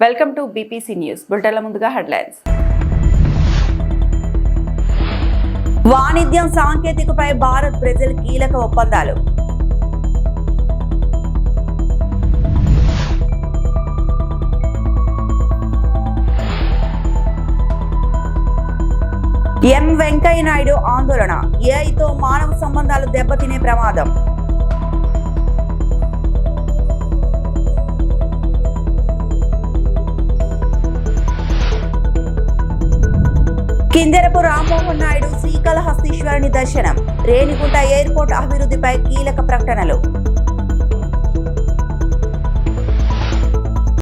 Welcome to BPC news. బులెటిన్ల ముందుగా headlines. వాణిజ్యం సాంకేతికపై భారత్ బ్రెజిల్ కీలక ఒప్పందాలు. ఎం వెంకయ్య నాయుడు ఆందోళన, ఏఐతో మానవ సంబంధాలు దెబ్బతినే ప్రమాదం. కింజరపు రామ్మోహన్ నాయుడు శ్రీకాళహస్తీశ్వరుని దర్శనం. రేణిగుంట ఎయిర్పోర్ట్ అభివృద్ధిపై కీలక ప్రకటనలు.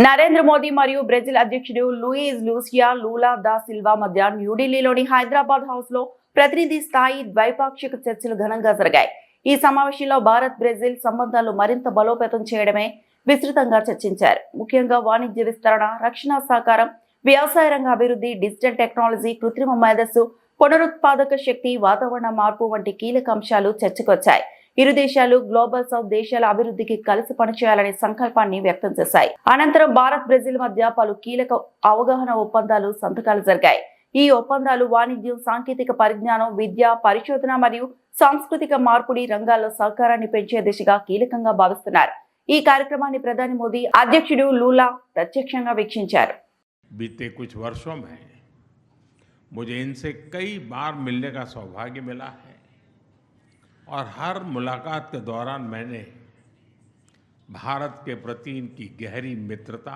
నరేంద్ర మోదీ మరియు బ్రెజిల్ అధ్యక్షుడు లూయిజ్ లూసియా లూలా దా సిల్వా మధ్య న్యూఢిల్లీలోని హైదరాబాద్ హౌస్ లో ప్రతినిధి స్థాయి ద్వైపాక్షిక చర్చలు ఘనంగా జరిగాయి. ఈ సమావేశంలో భారత్ బ్రెజిల్ సంబంధాలు మరింత బలోపేతం చేయడమే విస్తృతంగా చర్చించారు. ముఖ్యంగా వాణిజ్య విస్తరణ, రక్షణ సహకారం, వ్యవసాయ రంగ అభివృద్ధి, డిజిటల్ టెక్నాలజీ, కృత్రిమ మేధస్సు, పునరుత్పాదక శక్తి, వాతావరణ మార్పు వంటి కీలక అంశాలు చర్చకొచ్చాయి. ఇరు దేశాలు గ్లోబల్ సౌత్ దేశాల అభివృద్ధికి కలిసి పనిచేయాలనే సంకల్పాన్ని వ్యక్తం చేశాయి. అనంతరం భారత్ బ్రెజిల్ మధ్య పలు కీలక అవగాహన ఒప్పందాలు సంతకాలు జరిగాయి. ఈ ఒప్పందాలు వాణిజ్యం, సాంకేతిక పరిజ్ఞానం, విద్య, పరిశోధన మరియు సాంస్కృతిక మార్పిడి రంగాల్లో సహకారాన్ని పెంచే దిశగా కీలకంగా భావిస్తున్నారు. ఈ కార్యక్రమాన్ని ప్రధాని మోదీ, అధ్యక్షుడు లూలా ప్రత్యక్షంగా వీక్షించారు. बीते कुछ वर्षों में मुझे इनसे कई बार मिलने का सौभाग्य मिला है और हर मुलाकात के दौरान मैंने भारत के प्रति इनकी गहरी मित्रता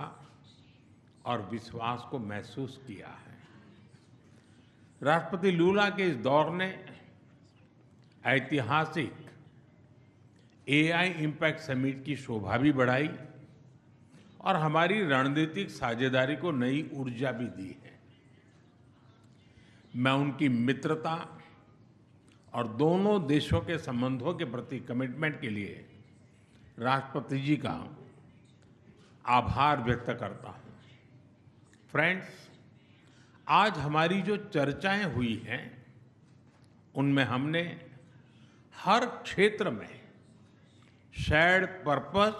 और विश्वास को महसूस किया है। राष्ट्रपति लूला के इस दौर ने ऐतिहासिक एआई इम्पैक्ट समिट की शोभा भी बढ़ाई और हमारी रणनीतिक साझेदारी को नई ऊर्जा भी दी है। मैं उनकी मित्रता और दोनों देशों के संबंधों के प्रति कमिटमेंट के लिए राष्ट्रपति जी का आभार व्यक्त करता हूं। फ्रेंड्स, आज हमारी जो चर्चाएं हुई हैं उनमें हमने हर क्षेत्र में शेयर्ड पर्पस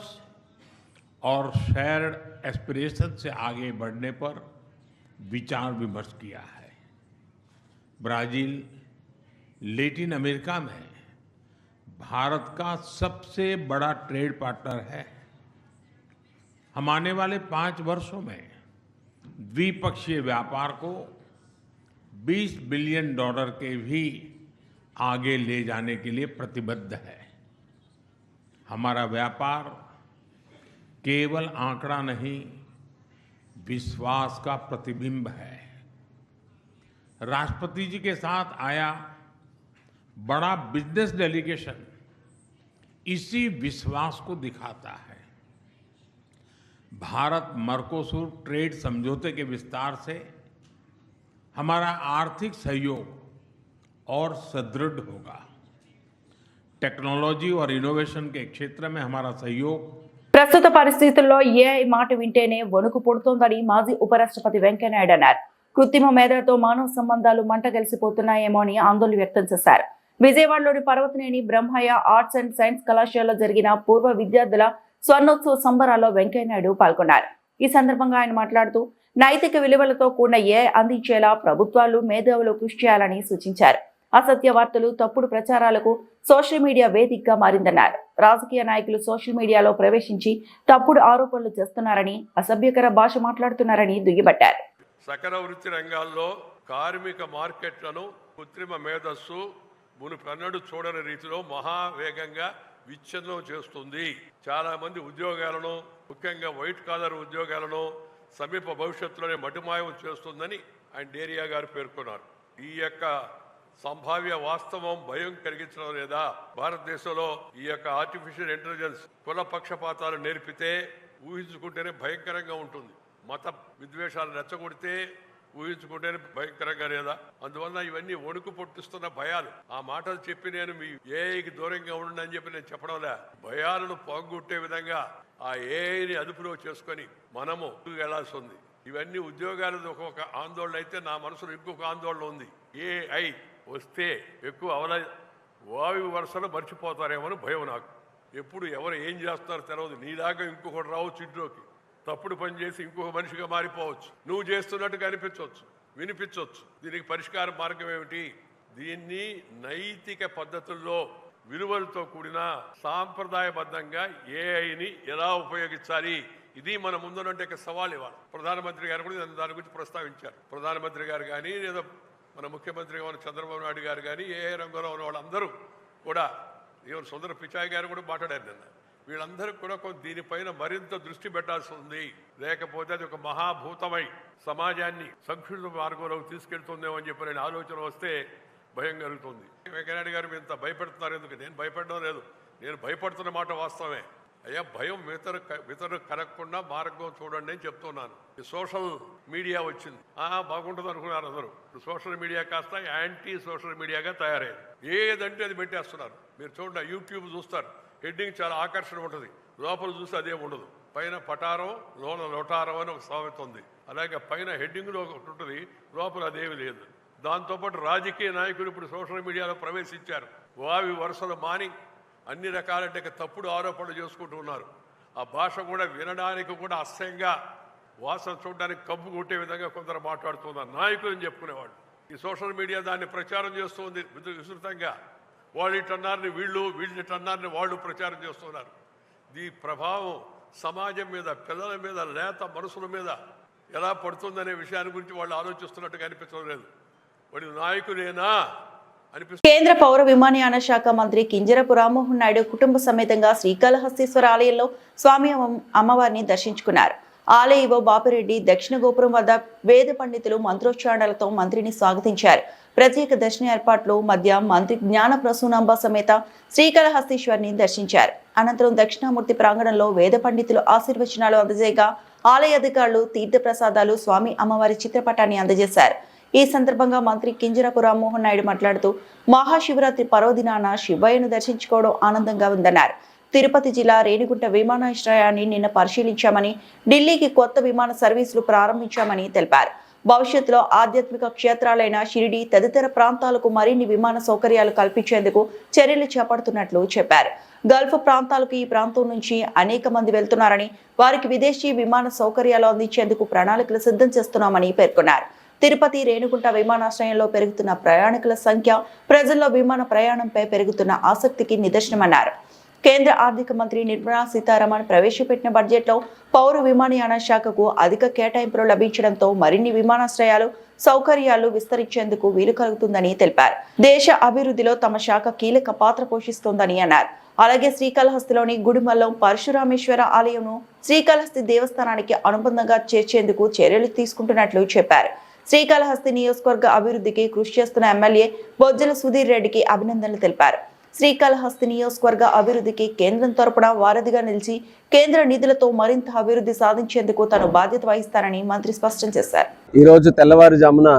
और शेयर्ड एस्पिरेशन से आगे बढ़ने पर विचार विमर्श किया है। ब्राजील लैटिन अमेरिका में भारत का सबसे बड़ा ट्रेड पार्टनर है। हम आने वाले 5 वर्षों में द्विपक्षीय व्यापार को $20 बिलियन के भी आगे ले जाने के लिए प्रतिबद्ध है। हमारा व्यापार केवल आंकड़ा नहीं, विश्वास का प्रतिबिंब है। राष्ट्रपति जी के साथ आया बड़ा बिजनेस डेलीगेशन इसी विश्वास को दिखाता है। भारत मर्कोसूर ट्रेड समझौते के विस्तार से हमारा आर्थिक सहयोग और सुदृढ़ होगा। टेक्नोलॉजी और इनोवेशन के क्षेत्र में हमारा सहयोग ప్రస్తుత పరిస్థితుల్లో ఏఐ మాట వింటేనే వణుకు పుడుతోందని మాజీ ఉపరాష్ట్రపతి వెంకయ్యనాయుడు అన్నారు. కృత్రిమ మేధతో మానవ సంబంధాలు మంటగలిసిపోతున్నాయేమో అని ఆందోళన వ్యక్తం చేశారు. విజయవాడలోని Parvathaneni Brahmayya arts and science కళాశాలలో జరిగిన పూర్వ విద్యార్థుల స్వర్ణోత్సవ సంబరాల్లో వెంకయ్యనాయుడు పాల్గొన్నారు. ఈ సందర్భంగా ఆయన మాట్లాడుతూ నైతిక విలువలతో కూడిన ఏఐ అందించేలా ప్రభుత్వాలు, మేధావులు కృషి చేయాలని సూచించారు. అసత్య వార్తలు, తప్పుడు ప్రచారాలకు సోషల్ మీడియా వేదికగా మారిందన్నారు. రాజకీయ నాయకులు సోషల్ మీడియాలో ప్రవేశించి తప్పుడు ఆరోపణలు చేస్తున్నారని, అసభ్యకర భాష మాట్లాడుతున్నారని దుయ్యబట్టారు. సకల వృత్తి రంగాల్లో కార్మిక మార్కెట్లను కృత్రిమ మేధస్సు మునుపెన్నడూ చూడని రీతిలో మహావేగంగా విచ్ఛిన్నం చేస్తుంది. చాలా మంది ఉద్యోగాలను, ముఖ్యంగా వైట్ కాలర్ ఉద్యోగాలను సమీప భవిష్యత్తులోనే మటుమాయం చేస్తుందని ఆయన డేరియా గారు పేర్కొన్నారు. ఈ యొక్క సంభావ్య వాస్తవం భయం కలిగించడం లేదా? భారతదేశంలో ఈ యొక్క ఆర్టిఫిషియల్ ఇంటెలిజెన్స్ కుల పక్షపాతాలు నేర్పితే ఊహించుకుంటేనే భయంకరంగా ఉంటుంది. మత విద్వేషాలు రెచ్చగొడితే ఊహించుకుంటేనే భయంకరంగా లేదా? అందువల్ల ఇవన్నీ వణుకు పుట్టిస్తున్న భయాలు. ఆ మాటలు చెప్పి నేను మీ ఏఐకి దూరంగా ఉండండి అని చెప్పి నేను చెప్పడంలే. భయాలను పోగొట్టే విధంగా ఆ ఏఐని అదుపులో చేసుకొని మనము వెళ్లాల్సి ఉంది. ఇవన్నీ ఉద్యోగాలు ఒక ఆందోళన అయితే నా మనసులో ఇంకొక ఆందోళన ఉంది. ఏఐ వస్తే ఎక్కువ వాయు వరుసలో మర్చిపోతారేమో అని భయం నాకు. ఎప్పుడు ఎవరు ఏం చేస్తారో తెలియదు. నీలాగా ఇంకొకటి రావచ్చు ఇంట్లోకి. తప్పుడు పని చేసి ఇంకొక మనిషిగా మారిపోవచ్చు. నువ్వు చేస్తున్నట్టుగా అనిపించవచ్చు, వినిపించవచ్చు. దీనికి పరిష్కార మార్గం ఏమిటి? దీన్ని నైతిక పద్ధతుల్లో విలువలతో కూడిన సాంప్రదాయబద్ధంగా ఏఐని ఎలా ఉపయోగించాలి, ఇది మన ముందున్నట్టు సవాల్ ఇవ్వాలి. ప్రధానమంత్రి గారు కూడా దాని గురించి ప్రస్తావించారు. ప్రధానమంత్రి గారు కానీ లేదా మన ముఖ్యమంత్రిగా ఉన్న చంద్రబాబు నాయుడు గారు కానీ ఏఐ రంగంలో ఉన్న వాళ్ళందరూ కూడా, ఈవెన్ సుందర పిచాయ్ గారు కూడా మాట్లాడారు నిన్న. వీళ్ళందరికీ కూడా దీనిపైన మరింత దృష్టి పెట్టాల్సి ఉంది. లేకపోతే అది ఒక మహాభూతమై సమాజాన్ని సంక్షిప్త మార్గంలోకి తీసుకెళ్తుందేమో అని చెప్పి ఆలోచన వస్తే భయం కలుగుతుంది. వెంకయ్యనాయుడు గారు మీరు ఇంత భయపెడుతున్నారు ఎందుకు? నేను భయపడడం లేదు, నేను భయపడుతున్న మాట వాస్తవమే. అయ్యా, భయం ఇతరు కలగకుండా మార్గం చూడండి అని చెప్తున్నాను. ఈ సోషల్ మీడియా వచ్చింది, బాగుంటుంది అనుకున్నారు అందరూ. సోషల్ మీడియా కాస్త యాంటీ సోషల్ మీడియాగా తయారైంది. ఏదంటే అది పెట్టేస్తున్నారు. మీరు చూడండి, యూట్యూబ్ చూస్తారు, హెడ్డింగ్ చాలా ఆకర్షణ ఉంటుంది, లోపల చూస్తే అదే ఉండదు. పైన పటారం లోన లోటారం అని ఒక సామెత ఉంది. అలాగే పైన హెడ్డింగ్లో ఒకటి ఉంటుంది, లోపల అదేమి లేదు. దాంతోపాటు రాజకీయ నాయకులు ఇప్పుడు సోషల్ మీడియాలో ప్రవేశించారు. వావి వరుసలు మాని అన్ని రకాలంటే తప్పుడు ఆరోపణలు చేసుకుంటూ ఉన్నారు. ఆ భాష కూడా వినడానికి కూడా అసహ్యంగా, వాసన చూడడానికి కబ్బు కొట్టే విధంగా కొందరు మాట్లాడుతున్నారు. నాయకులని చెప్పుకునేవాళ్ళు ఈ సోషల్ మీడియా దాన్ని ప్రచారం చేస్తుంది విస్తృతంగా. వాళ్ళు ఇటన్నారని వీళ్ళు ఇటన్నారని వాళ్ళు ప్రచారం చేస్తున్నారు. ఈ ప్రభావం సమాజం మీద, పిల్లల మీద, లేత మనసుల మీద ఎలా పడుతుందనే విషయాన్ని గురించి వాళ్ళు ఆలోచిస్తున్నట్టుగా అనిపించడం లేదు. వాడి నాయకులేనా అనిపిస్తుంది. కేంద్ర పౌర విమానయాన శాఖ మంత్రి కింజరపు రామ్మోహన్ నాయుడు కుటుంబ సమేతంగా శ్రీకాళహస్తీశ్వర ఆలయంలో స్వామి అమ్మవారిని దర్శించుకున్నారు. ఆలయ బాపిరెడ్డి దక్షిణ గోపురం వద్ద వేద పండితులు మంత్రోచ్చారణలతో మంత్రిని స్వాగతించారు. ప్రత్యేక దర్శన ఏర్పాట్లు మధ్య మంత్రి జ్ఞాన ప్రసూనాంబ సమేత శ్రీకాళహస్తీశ్వరిని దర్శించారు. అనంతరం దక్షిణామూర్తి ప్రాంగణంలో వేద పండితులు ఆశీర్వచనాలు అందజేయగా ఆలయ అధికారులు తీర్థ ప్రసాదాలు స్వామి అమ్మవారి చిత్రపటాన్ని అందజేశారు. ఈ సందర్భంగా మంత్రి కింజరపు రామ్మోహన్ నాయుడు మాట్లాడుతూ మహాశివరాత్రి పర్వదినాన శివయ్యను దర్శించుకోవడం ఆనందంగా ఉందన్నారు. తిరుపతి జిల్లా రేణిగుంట విమానాశ్రయాన్ని నిన్న పరిశీలించామని, ఢిల్లీకి కొత్త విమాన సర్వీసులు ప్రారంభించామని తెలిపారు. భవిష్యత్తులో ఆధ్యాత్మిక క్షేత్రాలైన షిరిడి తదితర ప్రాంతాలకు మరిన్ని విమాన సౌకర్యాలు కల్పించేందుకు చర్యలు చేపడుతున్నట్లు చెప్పారు. గల్ఫ్ ప్రాంతాలకు ఈ ప్రాంతం నుంచి అనేక మంది వెళ్తున్నారని, వారికి విదేశీ విమాన సౌకర్యాలు అందించేందుకు ప్రణాళికలు సిద్ధం చేస్తున్నామని పేర్కొన్నారు. తిరుపతి రేణిగుంట విమానాశ్రయంలో పెరుగుతున్న ప్రయాణికుల సంఖ్య ప్రజల్లో విమాన ప్రయాణంపై పెరుగుతున్న ఆసక్తికి నిదర్శనమన్నారు. కేంద్ర ఆర్థిక మంత్రి నిర్మలా సీతారామన్ ప్రవేశపెట్టిన బడ్జెట్లో పౌర విమానయాన శాఖకు అధిక కేటాయింపులు లభించడంతో మరిన్ని విమానాశ్రయాలు, సౌకర్యాలు విస్తరించేందుకు వీలు కలుగుతుందని తెలిపారు. దేశ అభివృద్ధిలో తమ శాఖ కీలక పాత్ర పోషిస్తోందని అన్నారు. అలాగే శ్రీకాళహస్తిలోని గుడిమల్లం పరశురామేశ్వర ఆలయంను శ్రీకాళహస్తి దేవస్థానానికి అనుబంధంగా చేర్చేందుకు చర్యలు తీసుకుంటున్నట్లు చెప్పారు. శ్రీకాళహస్తి నియోజకవర్గ అభివృద్ధికి కృషి చేస్తున్న ఎమ్మెల్యే బొజ్జల సుధీర్ రెడ్డికి అభినందనలు తెలిపారు. శ్రీకాళహస్తి నియోజకవర్గ అభివృద్ధికి కేంద్రం తరపున వారధిగా నిలిచి కేంద్ర నిధులతో మరింత అభివృద్ధి సాధించేందుకు తాను బాధ్యత వహిస్తానని మంత్రి స్పష్టం చేశారు. ఈ రోజు తెల్లవారుజామున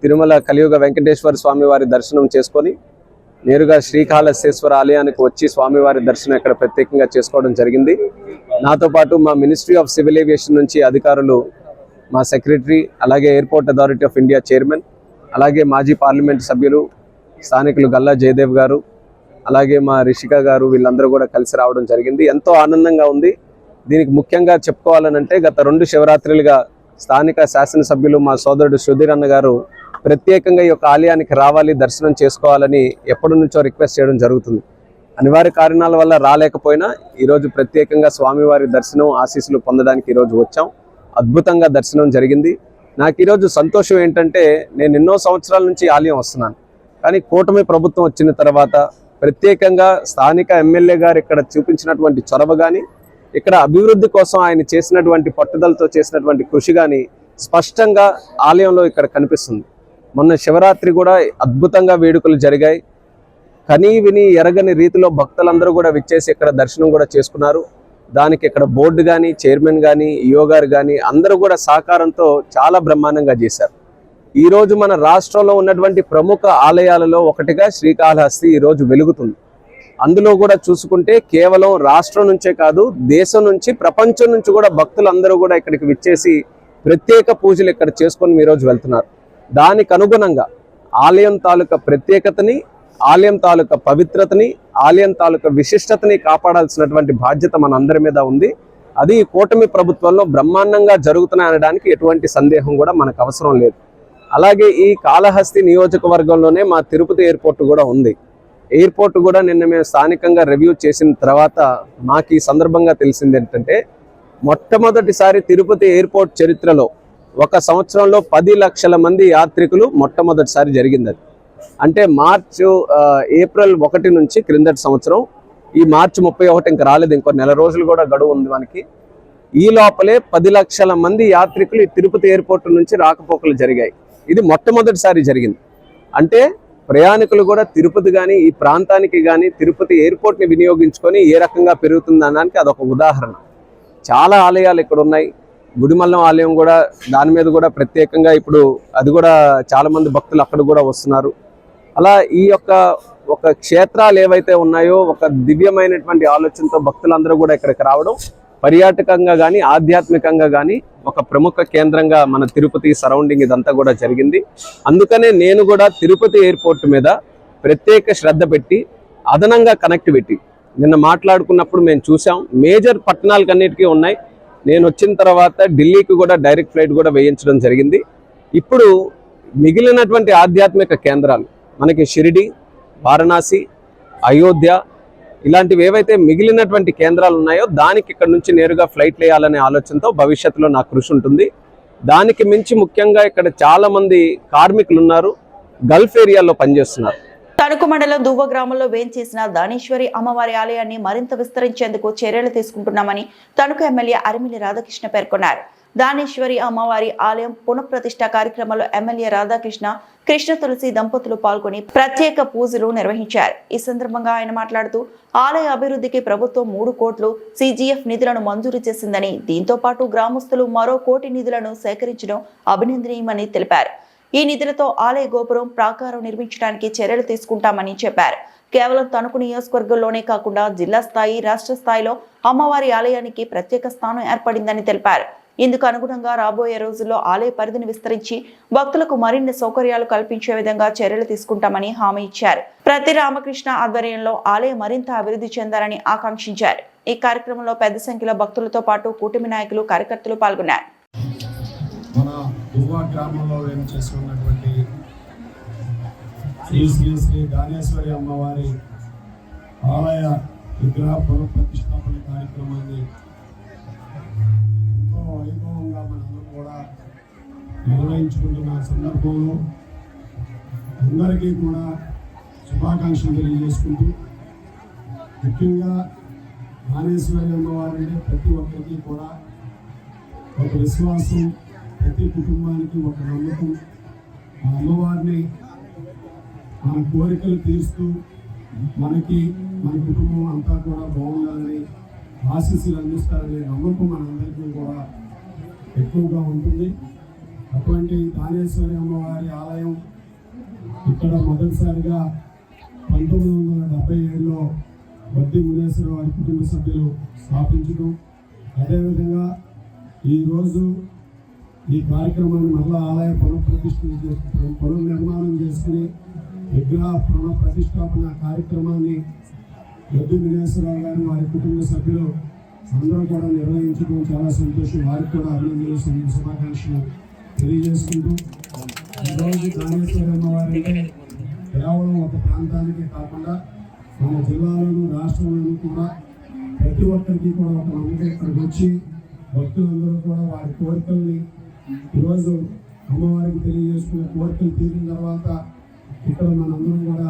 తిరుమల కలియుగ వెంకటేశ్వర స్వామి వారి దర్శనం చేసుకొని నేరుగా శ్రీకాళహస్తీశ్వర ఆలయానికి వచ్చి స్వామివారి దర్శనం ఇక్కడ ప్రత్యేకంగా చేసుకోవడం జరిగింది. నాతో పాటు మా మినిస్ట్రీ ఆఫ్ సివిల్ ఏవియేషన్ నుంచి అధికారులు, మా సెక్రటరీ, అలాగే airport authority of India chairman, అలాగే మాజీ పార్లమెంట్ సభ్యులు స్థానికులు గల్లా జయదేవ్ గారు, అలాగే మా రిషిక గారు, వీళ్ళందరూ కూడా కలిసి రావడం జరిగింది. ఎంతో ఆనందంగా ఉంది. దీనికి ముఖ్యంగా చెప్పుకోవాలనంటే గత 2 శివరాత్రులుగా స్థానిక శాసనసభ్యులు మా సోదరుడు సుధీర్ అన్న గారు ప్రత్యేకంగా ఈ యొక్క ఆలయానికి రావాలి, దర్శనం చేసుకోవాలని ఎప్పటి నుంచో రిక్వెస్ట్ చేయడం జరుగుతుంది. అనివార్య కారణాల వల్ల రాలేకపోయినా ఈరోజు ప్రత్యేకంగా స్వామివారి దర్శనం, ఆశీస్సులు పొందడానికి ఈరోజు వచ్చాం. అద్భుతంగా దర్శనం జరిగింది. నాకు ఈరోజు సంతోషం ఏంటంటే, నేను ఎన్నో సంవత్సరాల నుంచి ఆలయం వస్తున్నాను, కానీ కూటమి ప్రభుత్వం వచ్చిన తర్వాత ప్రత్యేకంగా స్థానిక ఎమ్మెల్యే గారు ఇక్కడ చూపించినటువంటి చొరవ కానీ, ఇక్కడ అభివృద్ధి కోసం ఆయన చేసినటువంటి పట్టుదలతో చేసినటువంటి కృషి కానీ స్పష్టంగా ఆలయంలో ఇక్కడ కనిపిస్తుంది. మొన్న శివరాత్రి కూడా అద్భుతంగా వేడుకలు జరిగాయి. కనీ విని ఎరగని రీతిలో భక్తులందరూ కూడా విచ్చేసి ఇక్కడ దర్శనం కూడా చేసుకున్నారు. దానికి ఇక్కడ బోర్డు కానీ, చైర్మన్ కానీ, ఈఓ గారు కానీ అందరూ కూడా సహకారంతో చాలా బ్రహ్మాండంగా చేశారు. ఈరోజు మన రాష్ట్రంలో ఉన్నటువంటి ప్రముఖ ఆలయాలలో ఒకటిగా శ్రీకాళహస్తి ఈరోజు వెలుగుతుంది. అందులో కూడా చూసుకుంటే కేవలం రాష్ట్రం నుంచే కాదు, దేశం నుంచి, ప్రపంచం నుంచి కూడా భక్తులందరూ కూడా ఇక్కడికి విచ్చేసి ప్రత్యేక పూజలు ఇక్కడ చేసుకొని ఈరోజు వెళ్తున్నారు. దానికి అనుగుణంగా ఆలయం తాలూకా ప్రత్యేకతని, ఆలయం తాలూకా పవిత్రతని, ఆలయం తాలూకా విశిష్టతని కాపాడాల్సినటువంటి బాధ్యత మనందరి మీద ఉంది. అది కూటమి ప్రభుత్వంలో బ్రహ్మాండంగా జరుగుతున్నాయి అనడానికి ఎటువంటి సందేహం కూడా మనకు అవసరం లేదు. అలాగే ఈ కాళహస్తి నియోజకవర్గంలోనే మా తిరుపతి ఎయిర్పోర్ట్ కూడా ఉంది. ఎయిర్పోర్ట్ కూడా నిన్న మేము స్థానికంగా రివ్యూ చేసిన తర్వాత మాకు ఈ సందర్భంగా తెలిసింది ఏంటంటే, మొట్టమొదటిసారి తిరుపతి ఎయిర్పోర్ట్ చరిత్రలో ఒక సంవత్సరంలో 10 లక్షల మంది యాత్రికులు మొట్టమొదటిసారి జరిగింది. అది అంటే ఏప్రిల్ 1 నుంచి క్రిందటి సంవత్సరం, ఈ మార్చి 31 ఇంకా రాలేదు, ఇంకో నెల రోజులు కూడా గడువు ఉంది మనకి. ఈ లోపలే 10 లక్షల మంది యాత్రికులు ఈ తిరుపతి ఎయిర్పోర్ట్ నుంచి రాకపోకలు జరిగాయి. ఇది మొట్టమొదటిసారి జరిగింది. అంటే ప్రయాణికులు కూడా తిరుపతి కానీ ఈ ప్రాంతానికి కానీ తిరుపతి ఎయిర్పోర్ట్ని వినియోగించుకొని ఏ రకంగా పెరుగుతుందనడానికి అదొక ఉదాహరణ. చాలా ఆలయాలు ఇక్కడ ఉన్నాయి. గుడిమల్లం ఆలయం కూడా, దాని మీద కూడా ప్రత్యేకంగా ఇప్పుడు అది కూడా చాలామంది భక్తులు అక్కడ కూడా వస్తున్నారు. అలా ఈ ఒక క్షేత్రాలు ఏవైతే ఉన్నాయో ఒక దివ్యమైనటువంటి ఆలోచనతో భక్తులందరూ కూడా ఇక్కడికి రావడం, పర్యాటకంగా కానీ ఆధ్యాత్మికంగా కానీ ఒక ప్రముఖ కేంద్రంగా మన తిరుపతి సరౌండింగ్ ఇదంతా కూడా జరిగింది. అందుకనే నేను కూడా తిరుపతి ఎయిర్పోర్ట్ మీద ప్రత్యేక శ్రద్ధ పెట్టి అదనంగా కనెక్టివిటీ నిన్న మాట్లాడుకున్నప్పుడు మేము చూసాం. మేజర్ పట్టణాలకన్నిటికీ ఉన్నాయి. నేను వచ్చిన తర్వాత ఢిల్లీకి కూడా డైరెక్ట్ ఫ్లైట్ కూడా వేయించడం జరిగింది. ఇప్పుడు మిగిలినటువంటి ఆధ్యాత్మిక కేంద్రాలు మనకి షిరిడి, వారణాసి, అయోధ్య ఇలాంటివి ఏవైతే మిగిలినటువంటి కేంద్రాలు ఉన్నాయో దానికి ఇక్కడ నుంచి నేరుగా ఫ్లైట్లు వేయాలనే ఆలోచనతో భవిష్యత్తులో నా కృషి ఉంటుంది. దానికి మించి ముఖ్యంగా ఇక్కడ చాలా మంది కార్మికులు ఉన్నారు, గల్ఫ్ ఏరియాలో పనిచేస్తున్నారు. తణుకు మండలం దువ్వ గ్రామంలో వేంచేసిన దానేశ్వరి అమ్మవారి ఆలయాన్ని మరింత విస్తరించేందుకు చర్యలు తీసుకుంటున్నామని తణుకు ఎమ్మెల్యే అరిమిల్లి రాధాకృష్ణ పేర్కొన్నారు. దానేశ్వరి అమ్మవారి ఆలయం పునఃప్రతిష్ఠ కార్యక్రమంలో ఎమ్మెల్యే రాధాకృష్ణ, కృష్ణ తులసి దంపతులు పాల్గొని ప్రత్యేక పూజలు నిర్వహించారు. ఈ సందర్భంగా ఆయన మాట్లాడుతూ ఆలయ అభివృద్ధికి ప్రభుత్వం 3 కోట్లు సిజిఎఫ్ నిధులను మంజూరు చేసిందని, దీంతో పాటు గ్రామస్తులు మరో 1 కోటి నిధులను సేకరించడం అభినందనీయమని తెలిపారు. ఈ నిధులతో ఆలయ గోపురం, ప్రాకారం నిర్మించడానికి చర్యలు తీసుకుంటామని చెప్పారు. కేవలం తణుకు నియోజకవర్గంలోనే కాకుండా జిల్లా స్థాయి, రాష్ట్ర స్థాయిలో అమ్మవారి ఆలయానికి ప్రత్యేక స్థానం ఏర్పడిందని తెలిపారు. ఇందుకు అనుగుణంగా రాబోయే రోజుల్లో ఆలయ పరిధిని విస్తరించి భక్తులకు మరిన్ని సౌకర్యాలు కల్పించే విధంగా చర్యలు తీసుకుంటామని హామీ ఇచ్చారు. ప్రతి రామకృష్ణ ఆధ్వర్యంలో ఆలయం మరింత అభివృద్ధి చెందాలని ఆకాంక్షించారు. ఈ కార్యక్రమంలో పెద్ద సంఖ్యలో భక్తులతో పాటు కూటమి నాయకులు, కార్యకర్తలు పాల్గొన్నారు. మన దువ్వ గ్రామంలో వేయించేసి ఉన్నటువంటి శ్రీ శ్రీ శ్రీ దానేశ్వరి అమ్మవారి ఆలయ విగ్రహ పునఃప్రతిష్టాపన కార్యక్రమాన్ని ఎంతో వైభవంగా మనందరం కూడా నిర్వహించుకుంటున్న సందర్భంలో అందరికీ కూడా శుభాకాంక్షలు తెలియజేసుకుంటూ, ముఖ్యంగా దానేశ్వరి అమ్మవారి అంటే ప్రతి ఒక్కరికి కూడా ఒక విశ్వాసం, ప్రతి కుటుంబానికి ఒక నమ్మకం. ఆ అమ్మవారిని మన కోరికలు తీరుస్తూ మనకి, మన కుటుంబం అంతా కూడా బాగుండాలని, ఆశీస్సులు అందిస్తారనే నమ్మకం మనందరికీ కూడా ఎక్కువగా ఉంటుంది. అటువంటి దానేశ్వరి అమ్మవారి ఆలయం ఇక్కడ మొదటిసారిగా 1977లో బద్ది మునేశ్వర వారి కుటుంబ సభ్యులు స్థాపించడం, అదేవిధంగా ఈరోజు ఈ కార్యక్రమాన్ని మరలా ఆలయ పునర్నిర్మాణం చేసుకుని విగ్రహ పునఃప్రతిష్టాపన కార్యక్రమాన్ని బద్ది మునేశ్వరరావు గారు, వారి కుటుంబ సభ్యులు అందరూ కూడా నిర్వహించడం చాలా సంతోషం. వారికి కూడా అభినందనలు, శుభాకాంక్షలు తెలియజేసుకుంటూ, ఈరోజు దానేశ్వరి అమ్మవారి కేవలం ఒక ప్రాంతానికి కాకుండా మన జిల్లాలోను, రాష్ట్రంలోనూ కూడా ప్రతి ఒక్కరికి కూడా ఒక నమ్మకం ఇక్కడికి వచ్చి భక్తులందరూ కూడా వారి కోరికల్ని ఈరోజు అమ్మవారికి తెలియజేసుకునే కోరికలు తీరిన తర్వాత ఇక్కడ మనందరం కూడా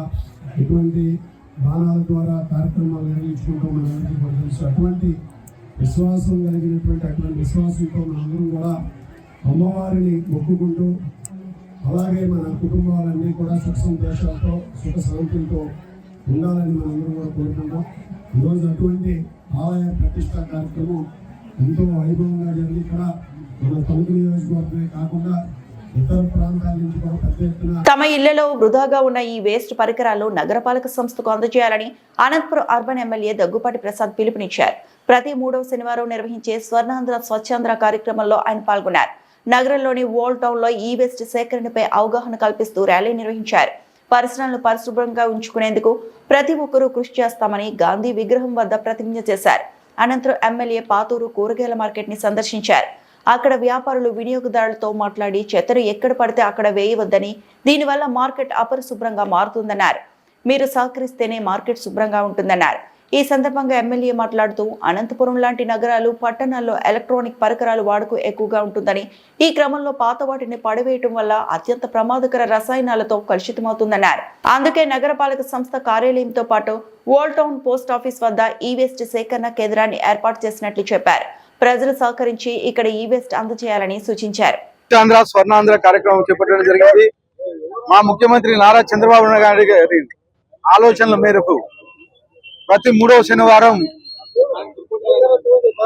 ఎటువంటి దానాల ద్వారా కార్యక్రమాలు నిర్వహించుకుంటాం మనందరికీ కూడా తెలుసు. అటువంటి విశ్వాసం కలిగినటువంటి అటువంటి విశ్వాసంతో మనందరం కూడా అమ్మవారిని మొక్కుకుంటూ, అలాగే మన కుటుంబాలన్నీ కూడా సుఖ సంతోషాలతో, సుఖ శాంతులతో ఉండాలని మనందరం కూడా కోరుకుంటాం. ఈరోజు అటువంటి ఆలయ ప్రతిష్ఠా కార్యక్రమం ఎంతో వైభవంగా జరిగి ఇక్కడ మన తణుకు నియోజకవర్గమే కాకుండా ఇతర ప్రాంతాల నుంచి కూడా పెద్ద ఎత్తున తమ ఇళ్లలో వృధాగా ఉన్న ఈ వేస్ట్ పరికరాలు నగరపాలక సంస్థకు అందజేయాలని అనంతపురం అర్బన్ ఎమ్మెల్యే దగ్గుపాటి ప్రసాద్ పిలుపునిచ్చారు. ప్రతి 3వ శనివారం నిర్వహించే స్వర్ణాంధ్ర స్వచ్ఛాంధ్ర కార్యక్రమంలో ఆయన పాల్గొన్నారు. నగరంలోని ఓల్డ్ టౌన్ లో ఈ వేస్ట్ సేకరణపై అవగాహన కల్పిస్తూ ర్యాలీ నిర్వహించారు. పరిసరాలను పరిశుభ్రంగా ఉంచుకునేందుకు ప్రతి ఒక్కరూ కృషి చేస్తామని గాంధీ విగ్రహం వద్ద ప్రతిజ్ఞ చేశారు. అనంతరం ఎమ్మెల్యే పాతూరు కూరగాయల మార్కెట్ ని సందర్శించారు. అక్కడ వ్యాపారులు వినియోగదారులతో మాట్లాడి చెత్తను ఎక్కడ పడితే అక్కడ వేయవద్దని, దీనివల్ల మార్కెట్ అపరిశుభ్రంగా మారుతుందన్నారు. మీరు సహకరిస్తేనే మార్కెట్ శుభ్రంగా ఉంటుందన్నారు. ఈ సందర్భంగా ఎమ్మెల్యే మాట్లాడుతూ అనంతపురం లాంటి నగరాలు, పట్టణాల్లో ఎలక్ట్రానిక్ పరికరాల వాడుక ఎక్కువగా ఉంటుందని, ఈ క్రమంలో పాత వాటిని పడవేయటం వల్ల అత్యంత ప్రమాదకర రసాయనాలతో కలుషితమవుతుందన్నారు. అందుకే నగరపాలక సంస్థ కార్యాలయంతో పాటు ఓల్డ్ టౌన్ పోస్ట్ ఆఫీస్ వద్ద ఈ వేస్ట్ సేకరణ కేంద్రాన్ని ఏర్పాటు చేసినట్లు చెప్పారు. ప్రజలు సహకరించి ఇక్కడ ఈ వేస్ట్ అందజేయాలని సూచించారు. స్వర్ణాంధ్ర కార్యక్రమం చేపట్టడం జరిగింది. మా ముఖ్యమంత్రి నారా చంద్రబాబు నాయుడు గారి ఆలోచనల మేరకు ప్రతి 3వ శనివారం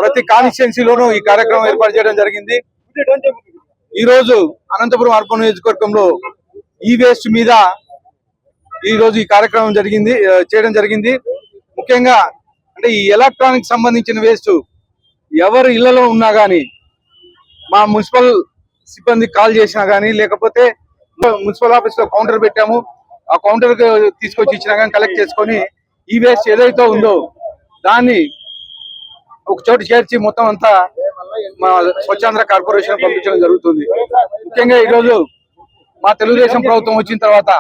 ప్రతి కాన్స్టిట్యున్సీలోనూ ఈ కార్యక్రమం ఏర్పాటు చేయడం జరిగింది. ఈ రోజు అనంతపురం అర్బన్ నియోజకవర్గంలో ఈ వేస్ట్ మీద ఈ రోజు ఈ కార్యక్రమం చేయడం జరిగింది. ముఖ్యంగా అంటే ఈ ఎలక్ట్రానిక్ సంబంధించిన వేస్ట్ ఎవరు ఇళ్లలో ఉన్నా గానీ, మా మున్సిపల్ సిబ్బంది కాల్ చేసినా గానీ, లేకపోతే మున్సిపల్ ఆఫీస్ లో కౌంటర్ పెట్టాము, ఆ కౌంటర్ తీసుకొచ్చి ఇచ్చినా కానీ కలెక్ట్ చేసుకొని ఈ వేస్ట్ ఏదైతే ఉందో దాన్ని ఒక చోటు చేర్చి మొత్తం అంతా మా స్వచ్ఛాంధ్ర కార్పొరేషన్ పంపించడం జరుగుతుంది. ముఖ్యంగా ఈరోజు మా తెలుగుదేశం ప్రభుత్వం వచ్చిన తర్వాత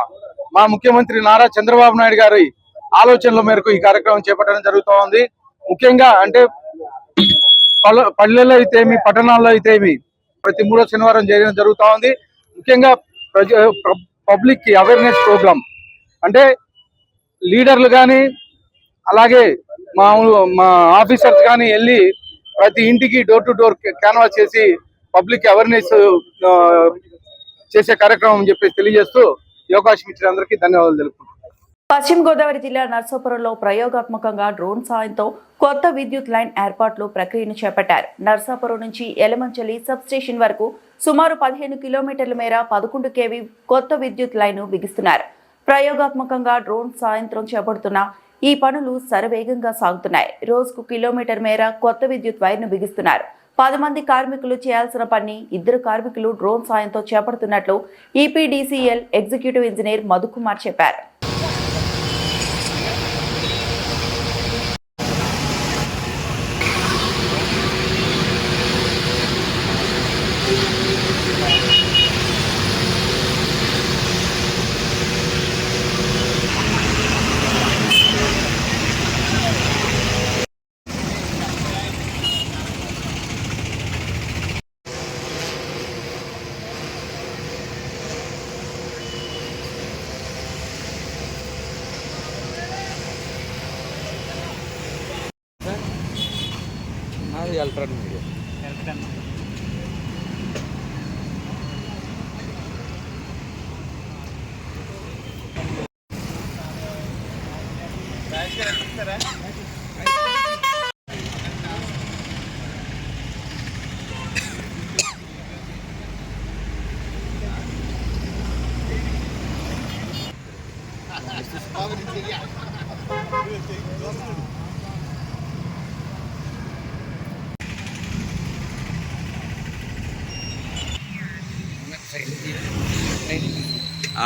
మా ముఖ్యమంత్రి నారా చంద్రబాబు నాయుడు గారి ఆలోచనల మేరకు ఈ కార్యక్రమం చేపట్టడం జరుగుతూ ఉంది. ముఖ్యంగా అంటే పల్లెల్లో అయితేమి, పట్టణాల్లో అయితేమి ప్రతి 3వ శనివారం చేయడం జరుగుతూ ఉంది. ముఖ్యంగా పబ్లిక్ అవేర్నెస్ ప్రోగ్రామ్ అంటే లీడర్లు కానీ అలాగే మా ఆఫీసర్స్ కానీ వెళ్ళి ప్రతి ఇంటికి డోర్ టు డోర్ క్యాన్వాస్ చేసి పబ్లిక్ అవేర్నెస్ చేసే కార్యక్రమం చెప్పేసి తెలియజేస్తూ ఈ అవకాశం ఇచ్చిన అందరికీ ధన్యవాదాలు తెలుపుతున్నాను. పశ్చిమ గోదావరి జిల్లా నర్సాపురంలో ప్రయోగాత్మకంగా డ్రోన్ సాయంతో కొత్త విద్యుత్ లైన్ ఏర్పాట్లు ప్రక్రియను చేపట్టారు. నర్సాపురం నుంచి ఎలమంచలి సబ్ స్టేషన్ వరకు సుమారు 15 కిలోమీటర్ల మేర 11 kV కొత్త విద్యుత్ లైన్ బిగిస్తున్నారు. ప్రయోగాత్మకంగా డ్రోన్ సాయంత్రం చేపడుతున్న ఈ పనులు శరవేగంగా సాగుతున్నాయి. రోజుకు కిలోమీటర్ మేర కొత్త విద్యుత్ వైర్ను బిగిస్తున్నారు. 10 మంది కార్మికులు చేయాల్సిన పని 2 కార్మికులు డ్రోన్ సాయంతో చేపడుతున్నట్లు ఈపీడీసీఎల్ ఎగ్జిక్యూటివ్ ఇంజనీర్ మధుకుమార్ చెప్పారు.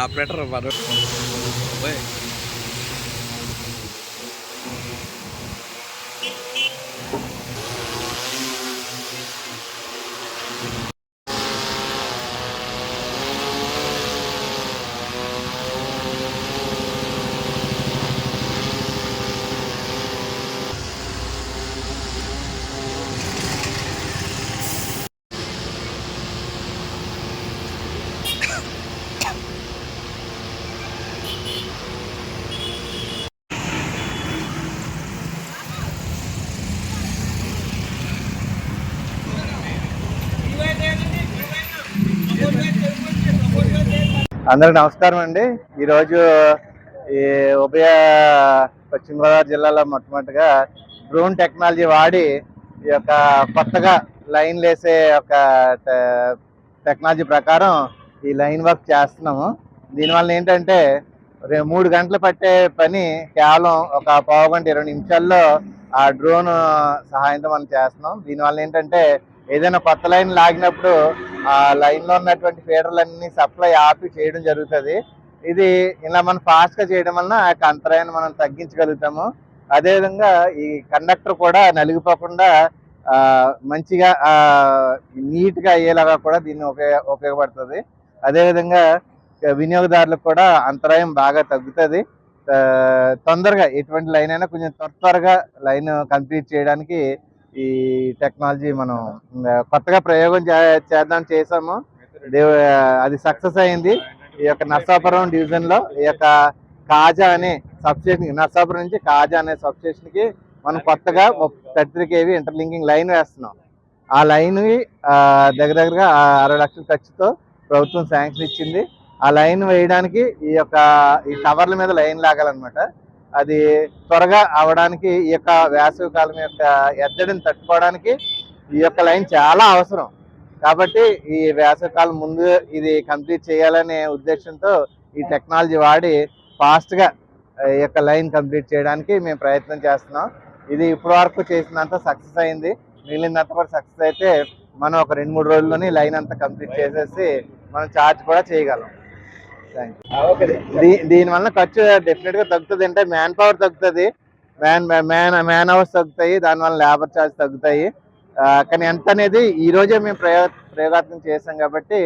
ఆపరేటర్ అందరికి నమస్కారం అండి. ఈరోజు ఈ ఉభయ పశ్చిమ గోదావరి జిల్లాలో మొట్టమొదటిగా డ్రోన్ టెక్నాలజీ వాడి ఈ యొక్క కొత్తగా లైన్ వేసే ఒక టెక్నాలజీ ప్రకారం ఈ లైన్ వర్క్ చేస్తున్నాము. దీనివల్ల ఏంటంటే 3 గంటలు పట్టే పని కేవలం ఒక పావు గంట 20 నిమిషాల్లో ఆ డ్రోన్ సహాయంతో మనం చేస్తున్నాం. దీనివల్ల ఏంటంటే ఏదైనా కొత్త లైన్ లాగినప్పుడు ఆ లైన్ లో ఉన్నటువంటి ఫీడర్లన్నీ సప్లై ఆపి చేయడం జరుగుతుంది. ఇది ఇలా మనం ఫాస్ట్ గా చేయడం వలన ఆ యొక్క అంతరాయాన్ని మనం తగ్గించగలుగుతాము. అదేవిధంగా ఈ కండక్టర్ కూడా నలిగిపోకుండా మంచిగా నీట్ గా అయ్యేలాగా కూడా దీన్ని ఉపయోగపడుతుంది. అదేవిధంగా వినియోగదారులకు కూడా అంతరాయం బాగా తగ్గుతుంది. తొందరగా ఎటువంటి లైన్ అయినా కొంచెం త్వరగా లైన్ కంప్లీట్ చేయడానికి ఈ టెక్నాలజీ మనం కొత్తగా ప్రయోగం చేసాము. అది సక్సెస్ అయింది. ఈ యొక్క నర్సాపురం డివిజన్ లో ఈ యొక్క కాజా అనే సబ్స్టేషన్, నర్సాపురం నుంచి కాజా అనే సబ్స్టేషన్ కి మనం కొత్తగా 33 kV ఇంటర్లింకింగ్ లైన్ వేస్తున్నాం. ఆ లైన్ దగ్గరగా 60 లక్షల ఖర్చుతో ప్రభుత్వం శాంక్షన్ ఇచ్చింది. ఆ లైన్ వేయడానికి ఈ టవర్ల మీద లైన్ లాగాలన్నమాట. అది త్వరగా అవడానికి ఈ యొక్క వేసవి కాలం యొక్క ఎద్దడిని తట్టుకోవడానికి ఈ యొక్క లైన్ చాలా అవసరం. కాబట్టి ఈ వేసవి కాలం ముందు ఇది కంప్లీట్ చేయాలనే ఉద్దేశంతో ఈ టెక్నాలజీ వాడి ఫాస్ట్ గా ఈ యొక్క లైన్ కంప్లీట్ చేయడానికి మేము ప్రయత్నం చేస్తున్నాం. ఇది ఇప్పటి వరకు చేసినంత సక్సెస్ అయింది. మిగిలినంత కూడా సక్సెస్ అయితే మనం ఒక 2-3 రోజుల్లోనే లైన్ అంతా కంప్లీట్ చేసేసి మనం ఛార్జ్ కూడా చేయగలం. దీనివల్ల ఖర్చు డెఫినెట్ గా తగ్గుతుంది. అంటే మ్యాన్ పవర్ తగ్గుతుంది, మ్యాన్ అవర్స్ తగ్గుతాయి, దానివల్ల లేబర్ ఛార్జ్ తగ్గుతాయి. కానీ ఎంత అనేది ఈ రోజే మేము ప్రయోగాత్మకం చేసాం కాబట్టి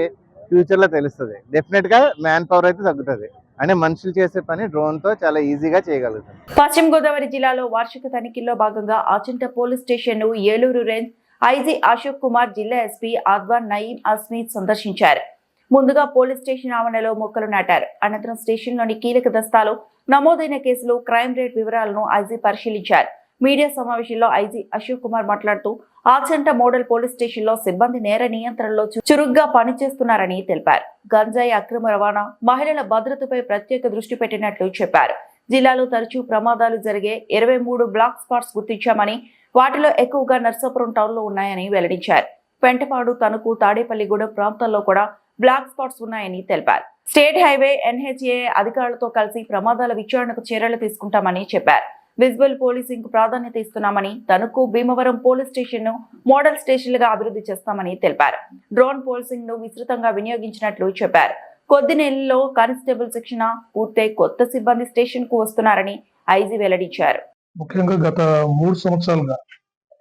ఫ్యూచర్ లో తెలుస్తుంది. డెఫినెట్ గా మ్యాన్ పవర్ అయితే తగ్గుతుంది. అంటే మనుషులు చేసే పని డ్రోన్ తో చాలా ఈజీగా చేయగలుగుతాం. పశ్చిమ గోదావరి జిల్లాలో వార్షిక తనిఖీల్లో భాగంగా ఆచంట పోలీస్ స్టేషన్ ను ఏలూరు రేంజ్ ఐజీ అశోక్ కుమార్, జిల్లా ఎస్పీ అద్వాన్ నయీం అస్మీద్ సందర్శించారు. ముందుగా పోలీస్ స్టేషన్ ఆవరణలో మొక్కలు నాటారు. అనంతరం స్టేషన్లోని కీలక దస్తాలు, నమోదైన కేసులు, క్రైమ్ రేట్ వివరాలను ఐజీ పరిశీలించారు. మీడియా సమావేశంలో ఐజీ అశోక్ కుమార్ మాట్లాడుతూ ఆచంట మోడల్ పోలీస్ స్టేషన్ లో సిబ్బంది నేర నియంత్రణలో చురుగ్గా పనిచేస్తున్నారని తెలిపారు. గంజాయి అక్రమ రవాణా, మహిళల భద్రతపై ప్రత్యేక దృష్టి పెట్టినట్లు చెప్పారు. జిల్లాలో తరచూ ప్రమాదాలు జరిగే 23 బ్లాక్ స్పాట్స్ గుర్తించామని, వాటిలో ఎక్కువగా నర్సాపురం టౌన్ లో ఉన్నాయని వెల్లడించారు. పెంటపాడు, తణుకు, తాడేపల్లిగూడెం ప్రాంతాల్లో కూడా బ్లాక్ స్పాట్స్ ఉన్నాయని తెలిపారు. స్టేట్ హైవే, NHAA అధికారులతో కలిసి ప్రమాదాల విచారణకు చర్యలు తీసుకుంటామని చెప్పారు. విజువల్ పోలీసింగ్ కు ప్రాధాన్యత ఇస్తున్నామని, తణుకు, భీమవరం పోలీస్ స్టేషన్ ను మోడల్ స్టేషన్లుగా అభివృద్ధి చేస్తామని తెలిపారు. డ్రోన్ పోలీసింగ్ ను విస్తృతంగా వినియోగించినట్లు చెప్పారు. కొద్ది నెలల్లో కానిస్టేబుల్ శిక్షణ పూర్తయి కొత్త సిబ్బంది స్టేషన్ కు వస్తున్నారని ఐజీ వెల్లడించారు. ముఖ్యంగా గత 3 సంవత్సరాలుగా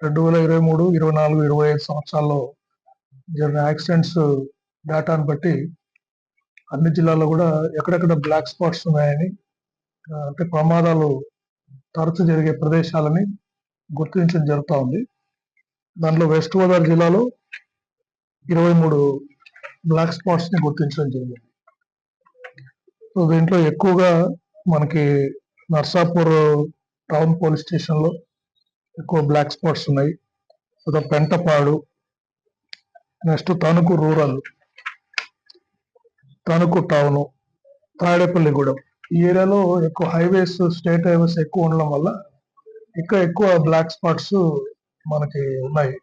2023, 24, 25 సంవత్సరాల్లో జరిగిన యాక్సిడెంట్స్ డేటాను బట్టి అన్ని జిల్లాల్లో కూడా ఎక్కడెక్కడ బ్లాక్ స్పాట్స్ ఉన్నాయని, అంటే ప్రమాదాలు తరచు జరిగే ప్రదేశాలని గుర్తించడం జరుగుతూ ఉంది. దానిలో వెస్ట్ గోదావరి జిల్లాలో 23 బ్లాక్ స్పాట్స్ ని గుర్తించడం జరిగింది. సో దీంట్లో ఎక్కువగా మనకి నర్సాపూర్ టౌన్ పోలీస్ స్టేషన్ లో ఎక్కువ బ్లాక్ స్పాట్స్ ఉన్నాయి. Pentapadu, next Tanuku rural, Tanuku town, Tadepalligudem ఈ ఏరియాలో ఎక్కువ హైవేస్, స్టేట్ హైవేస్ ఎక్కువ ఉండడం వల్ల ఇక్కడ ఎక్కువ బ్లాక్ స్పాట్స్ మనకి ఉన్నాయి.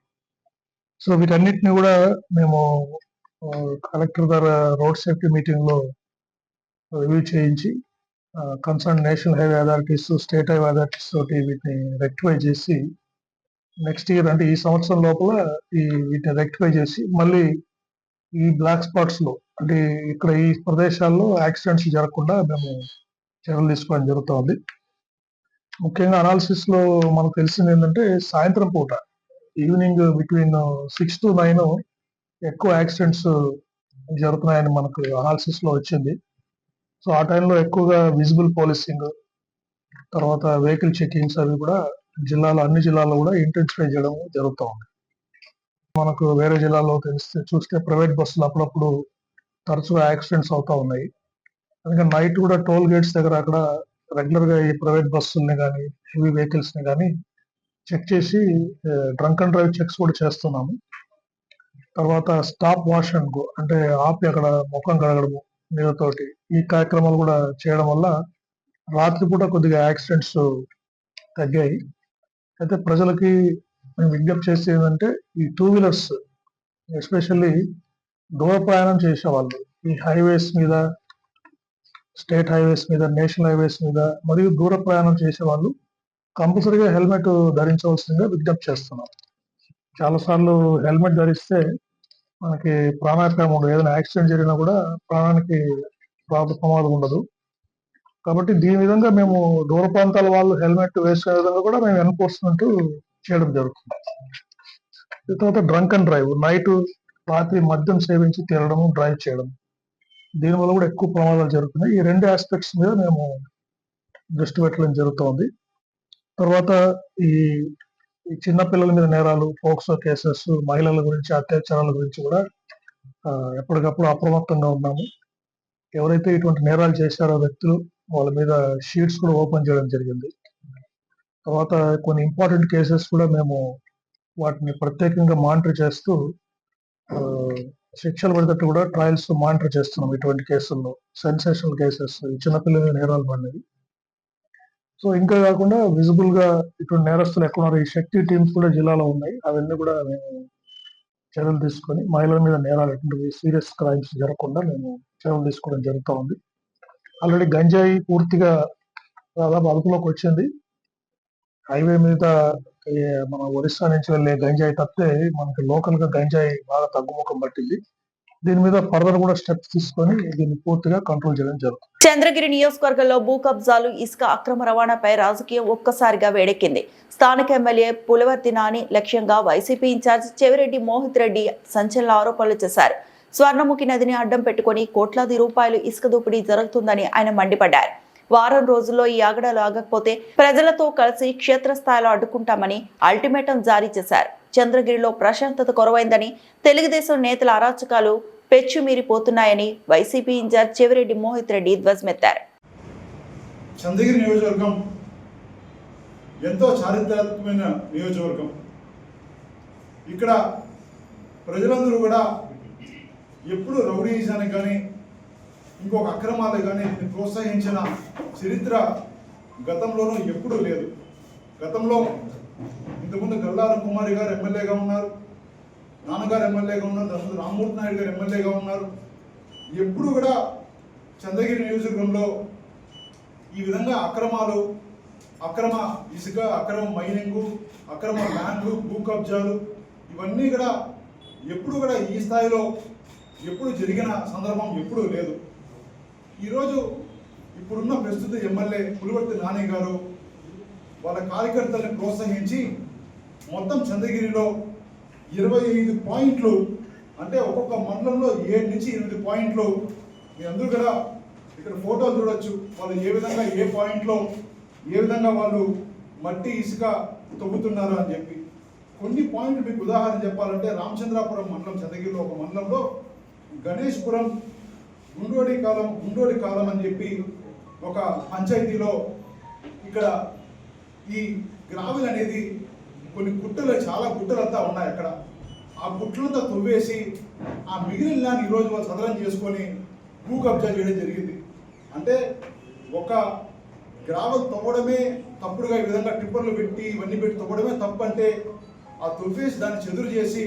సో వీటన్నిటిని కూడా మేము కలెక్టర్ గారు రోడ్ సేఫ్టీ మీటింగ్ లో రివ్యూ చేయించి concern national highway authorities, state highway authorities తోటి వీటిని రెక్టిఫై చేసి నెక్స్ట్ ఇయర్, అంటే ఈ సంవత్సరం లోపల వీటిని రెక్టిఫై చేసి మళ్ళీ ఈ బ్లాక్ స్పాట్స్ లో, అంటే ఇక్కడ ఈ ప్రదేశాల్లో యాక్సిడెంట్స్ జరగకుండా మేము చర్యలు తీసుకోవడం జరుగుతుంది. ముఖ్యంగా అనాలిసిస్ లో మనకు తెలిసింది ఏంటంటే సాయంత్రం పూట, ఈవినింగ్ బిట్వీన్ 6 to 9 ఎక్కువ యాక్సిడెంట్స్ జరుగుతున్నాయని మనకు అనాలిసిస్ లో వచ్చింది. సో ఆ టైంలో ఎక్కువగా విజిబుల్ పోలీసింగ్, తర్వాత వెహికల్ చెకింగ్స్ అవి కూడా అన్ని జిల్లాల్లో కూడా ఇంటెన్సిఫై చేయడం జరుగుతూ ఉంది. మనకు వేరే జిల్లాలో చూస్తే ప్రైవేట్ బస్సులు అప్పుడప్పుడు తరచుగా యాక్సిడెంట్స్ అవుతా ఉన్నాయి. అందుకని నైట్ కూడా టోల్ గేట్స్ దగ్గర అక్కడ రెగ్యులర్ గా ఈ ప్రైవేట్ బస్సుల్ని కానీ, హెవీ వెహికల్స్ ని కానీ చెక్ చేసి డ్రంక్ అండ్ డ్రైవ్ చెక్స్ కూడా చేస్తున్నాము. తర్వాత స్టాప్ వాష్ అండ్ గో, అంటే ఆపి అక్కడ ముఖం కడగడము నీళ్ళతోటి, ఈ కార్యక్రమాలు కూడా చేయడం వల్ల రాత్రిపూట కొద్దిగా యాక్సిడెంట్స్ తగ్గాయి. అయితే ప్రజలకి మేము విజ్ఞప్తి చేసేది ఏంటంటే, ఈ 2 వీలర్స్ ఎస్పెషల్లీ దూర ప్రయాణం చేసేవాళ్ళు ఈ హైవేస్ మీద, స్టేట్ హైవేస్ మీద, నేషనల్ హైవేస్ మీద మరియు దూర ప్రయాణం చేసేవాళ్ళు కంపల్సరీగా హెల్మెట్ ధరించవలసిందిగా విజ్ఞప్తి చేస్తున్నాం. చాలాసార్లు హెల్మెట్ ధరిస్తే మనకి ప్రాణాపాయం ఉండదు. ఏదైనా యాక్సిడెంట్ జరిగినా కూడా ప్రాణానికి ప్రమాదం ఉండదు. కాబట్టి దీని విధంగా మేము దూర ప్రాంతాల వాళ్ళు హెల్మెట్ వేసుకునే విధంగా కూడా మేము ఎన్ఫోర్స్మెంట్ చేయడం జరుగుతుంది. తర్వాత డ్రంక్ అండ్ డ్రైవ్, నైట్ రాత్రి మద్యం సేవించి తిరగడము, డ్రైవ్ చేయడం, దీనివల్ల కూడా ఎక్కువ ప్రమాదాలు జరుగుతున్నాయి. ఈ 2 ఆస్పెక్ట్స్ మీద మేము దృష్టి పెట్టడం జరుగుతోంది. తర్వాత ఈ చిన్న పిల్లల మీద నేరాలు, పోక్సో కేసెస్, మహిళల గురించి, అత్యాచారాల గురించి కూడా ఎప్పటికప్పుడు అప్రమత్తంగా ఉన్నాము. ఎవరైతే ఇటువంటి నేరాలు చేశారో వ్యక్తులు, వాళ్ళ మీద షీట్స్ కూడా ఓపెన్ చేయడం జరిగింది. తర్వాత కొన్ని ఇంపార్టెంట్ కేసెస్ కూడా మేము వాటిని ప్రత్యేకంగా మానిటర్ చేస్తూ శిక్షలు పడేటట్టు కూడా ట్రయల్స్ మానిటర్ చేస్తున్నాం. ఇటువంటి కేసుల్లో సెన్సేషనల్ కేసెస్, చిన్నపిల్లల నేరాలు పడినవి. సో ఇంకా కాకుండా విజిబుల్ గా ఇటువంటి నేరస్తులు ఎక్కడ ఉన్నారు, ఈ శక్తి టీమ్స్ కూడా జిల్లాలో ఉన్నాయి. అవన్నీ కూడా మేము చర్యలు తీసుకొని మహిళల మీద నేరాలు, ఎటువంటి సీరియస్ క్రైమ్స్ జరగకుండా మేము చర్యలు తీసుకోవడం జరుగుతూ ఉంది. ఆల్రెడీ గంజాయి పూర్తిగా దాదాపు అదుపులోకి వచ్చింది. హైవే మీద మన ఒరిస్సా నుంచి వెళ్ళే గంజాయి తప్పితే మనకి లోకల్ గా గంజాయి బాగా తగ్గుముఖం పట్టింది. దీని మీద ఫర్దర్ కూడా స్టెప్స్ తీసుకొని దీన్ని పూర్తిగా కంట్రోల్ చేయడం జరుగుతుంది. చంద్రగిరి నియోజకవర్గంలో భూ కబ్జాలు, ఇసుక అక్రమ రవాణాపై రాజకీయం ఒక్కసారిగా వేడెక్కింది. స్థానిక ఎమ్మెల్యే పులివర్తి నాని లక్ష్యంగా వైసీపీ ఇన్ఛార్జ్ చెవిరెడ్డి మోహిత్ రెడ్డి సంచలన ఆరోపణలు చేశారు. స్వర్ణముఖి నదిని అడ్డం పెట్టుకుని కోట్లాది రూపాయలు ఇసుక దోపిడీ జరుగుతుందని ఆయన మండిపడ్డారు. వారం రోజుల్లో ఈ ఆగడాలు ఆగకపోతే ప్రజలతో కలిసి క్షేత్రస్థాయిలో అడ్డుకుంటామని అల్టిమేటం జారీ చేశారు. చంద్రగిరిలో ప్రశాంతత కొరవైందని, తెలుగుదేశం నేతల అరాచకాలు పెచ్చుమీరిపోతున్నాయని వైసీపీ ఇన్ఛార్జ్ చెవిరెడ్డి మోహిత్ రెడ్డి ధ్వజమెత్తారు. చంద్రగిరి నియోజకవర్గం ఎంతో చారిత్రాత్మకమైన నియోజకవర్గం. ఇక్కడ ప్రజలందరూ కూడా ఎప్పుడు రౌడీజానికి కానీ ఇంకొక అక్రమాలు కానీ దీన్ని ప్రోత్సహించిన చరిత్ర గతంలోనూ ఎప్పుడూ లేదు. గతంలో ఇంతకుముందు గల్లారం కుమారి గారు ఎమ్మెల్యేగా ఉన్నారు, నాన్నగారు ఎమ్మెల్యేగా ఉన్నారు, దాని ముందు రామ్మూర్తి నాయుడు గారు ఎమ్మెల్యేగా ఉన్నారు. ఎప్పుడు కూడా చంద్రగిరి నియోజకవర్గంలో ఈ విధంగా అక్రమాలు, అక్రమ ఇసుక, అక్రమ మైనింగు, అక్రమ ల్యాండ్లు, భూ కబ్జాలు ఇవన్నీ కూడా ఎప్పుడు కూడా ఈ స్థాయిలో ఎప్పుడు జరిగిన సందర్భం ఎప్పుడూ లేదు. ఈరోజు ఇప్పుడున్న ప్రస్తుత ఎమ్మెల్యే పులివర్తి నాని గారు వాళ్ళ కార్యకర్తలను ప్రోత్సహించి మొత్తం చంద్రగిరిలో 25 పాయింట్లు, అంటే ఒక్కొక్క మండలంలో 7 నుంచి 8 పాయింట్లు, మీ అందరూ కూడా ఇక్కడ ఫోటోలు చూడొచ్చు. వాళ్ళు ఏ విధంగా ఏ పాయింట్లో ఏ విధంగా వాళ్ళు మట్టి ఇసుక తవ్వుతున్నారు అని చెప్పి. కొన్ని పాయింట్లు మీకు ఉదాహరణ చెప్పాలంటే రామచంద్రాపురం మండలం, చంద్రగిరిలో ఒక మండలంలో గణేష్పురం గుండోడి కాలం అని చెప్పి ఒక పంచాయతీలో ఇక్కడ ఈ గ్రావిల్ అనేది కొన్ని గుట్టలు, చాలా గుట్టలంతా ఉన్నాయి. అక్కడ ఆ గుట్టలంతా తవ్వేసి ఆ మిగిలిన ల్యాండ్ ఈరోజు వాళ్ళు సదరం చేసుకొని భూ కబ్జా చేయడం జరిగింది. అంటే ఒక గ్రావెల్ తవ్వడమే తప్పుడుగా ఈ విధంగా టిప్పర్లు పెట్టి ఇవన్నీ పెట్టి తవ్వడమే తప్పు అంటే, ఆ తవ్వేసి దాన్ని చెదురు చేసి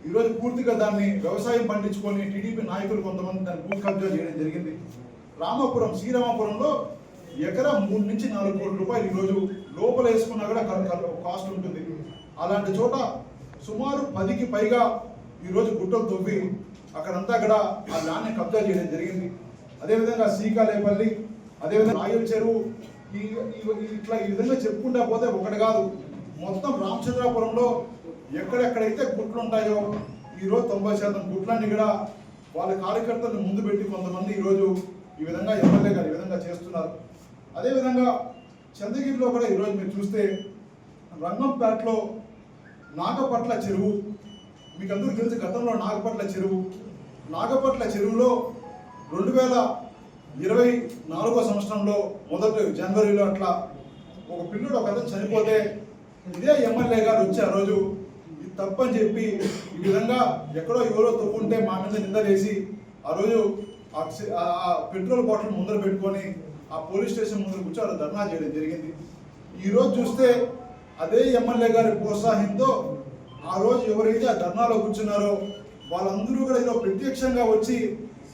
ఈరోజు పూర్తిగా దాన్ని వ్యవసాయం పండించుకొని టీడీపీ నాయకులు కొంతమంది దాన్ని భూ కబ్జా చేయడం జరిగింది. రామాపురం, శ్రీరామాపురంలో ఎకరా 3 నుంచి 4 కోట్ల రూపాయలు ఈరోజు లోపల వేసుకున్నా కూడా కాస్ట్ ఉంటుంది. అలాంటి చోట సుమారు 10కి పైగా ఈరోజు గుట్టలు తవ్వి అక్కడంతా కూడా ఆ ల్యాండ్ని కబ్జా చేయడం జరిగింది. అదేవిధంగా సీకాలేపల్లి, అదేవిధంగా రాయల్ చెరువు, ఇట్లా ఈ విధంగా చెప్పుకుంటా పోతే ఒకటి కాదు, మొత్తం రామచంద్రాపురంలో ఎక్కడెక్కడైతే గుట్లు ఉంటాయో ఈరోజు 90% గుట్లన్నీ కూడా వాళ్ళ కార్యకర్తలను ముందు పెట్టి కొంతమంది ఈరోజు ఈ విధంగా ఎమ్మెల్యే గారు ఈ విధంగా చేస్తున్నారు. అదేవిధంగా చంద్రగిరిలో కూడా ఈరోజు మీరు చూస్తే రంగంపేటలో నాగపట్ల చెరువు, మీకు అందరూ తెలిసి గతంలో నాగపట్ల చెరువులో 2024 సంవత్సరంలో మొదటి జనవరిలో అట్లా ఒక పిల్లడు ఒక అతను చనిపోతే ఇదే ఎమ్మెల్యే గారు వచ్చి ఆ రోజు ఇది తప్పని చెప్పి ఈ విధంగా ఎక్కడో ఎవరో తవ్వుంటే మా మీద నిందలేసి ఆ రోజు ఆ పెట్రోల్ బాటిల్ ముందర పెట్టుకొని ఆ పోలీస్ స్టేషన్ ముందర కూర్చొని ధర్నా చేయడం జరిగింది. ఈరోజు చూస్తే అదే ఎమ్మెల్యే గారి ప్రోత్సాహంతో ఆ రోజు ఎవరైతే ఆ ధర్నాలో కూర్చున్నారో వాళ్ళందరూ కూడా ఈరోజు ప్రత్యక్షంగా వచ్చి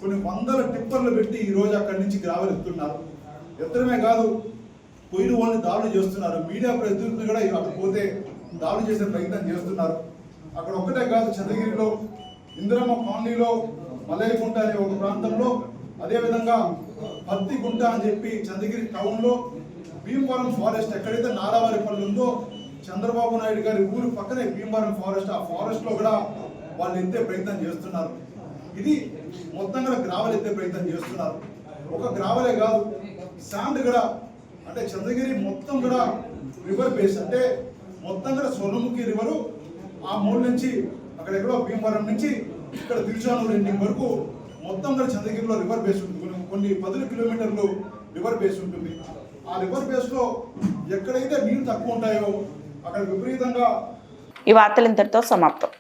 కొన్ని 100 టిప్పర్లు పెట్టి ఈరోజు అక్కడి నుంచి గ్రావెల్ ఎత్తున్నారు. ఎత్తడమే కాదు, పోయిన వాళ్ళని దాడులు చేస్తున్నారు. మీడియా ప్రతినిధులు కూడా అక్కడ పోతే దాడులు చేసే ప్రయత్నం చేస్తున్నారు. అక్కడ ఒక్కటే కాదు, చంద్రగిరిలో ఇందిరమ్మ కాలనీలో మల్లయ్యకుంట అనే ఒక ప్రాంతంలో, అదేవిధంగా పత్తి గుంట అని చెప్పి చంద్రగిరి టౌన్లో భీమవరం ఫారెస్ట్ ఎక్కడైతే నారావారిపల్లి ఉందో చంద్రబాబు నాయుడు గారి ఊరు పక్కనే భీమవరం ఫారెస్ట్, ఆ ఫారెస్ట్లో కూడా వాళ్ళు ఎత్తే ప్రయత్నం చేస్తున్నారు. ఇది మొత్తం కూడా గ్రావెల్ ఎత్తే ప్రయత్నం చేస్తున్నారు. ఒక గ్రావెలే కాదు, శాండ్ కూడా, అంటే చంద్రగిరి మొత్తం కూడా రివర్ బేస్, అంటే మొత్తం కూడా స్వర్ణముఖి రివరు ఆ మూడు నుంచి అక్కడెక్కడో భీమవరం నుంచి ఇక్కడ తిరుచానూరు ఎండింగ్ వరకు మొత్తం కూడా చంద్రగిరిలో రివర్ బేస్ ఉంటుంది. కొన్ని 10 కిలోమీటర్లు రివర్ బేస్ ఉంటుంది. ఆ రివర్ బేస్లో ఎక్కడైతే నీళ్లు తక్కువ ఉంటాయో అక్కడ విపరీతంగా. ఈ వార్తలు ఇంతటితో సమాప్తం.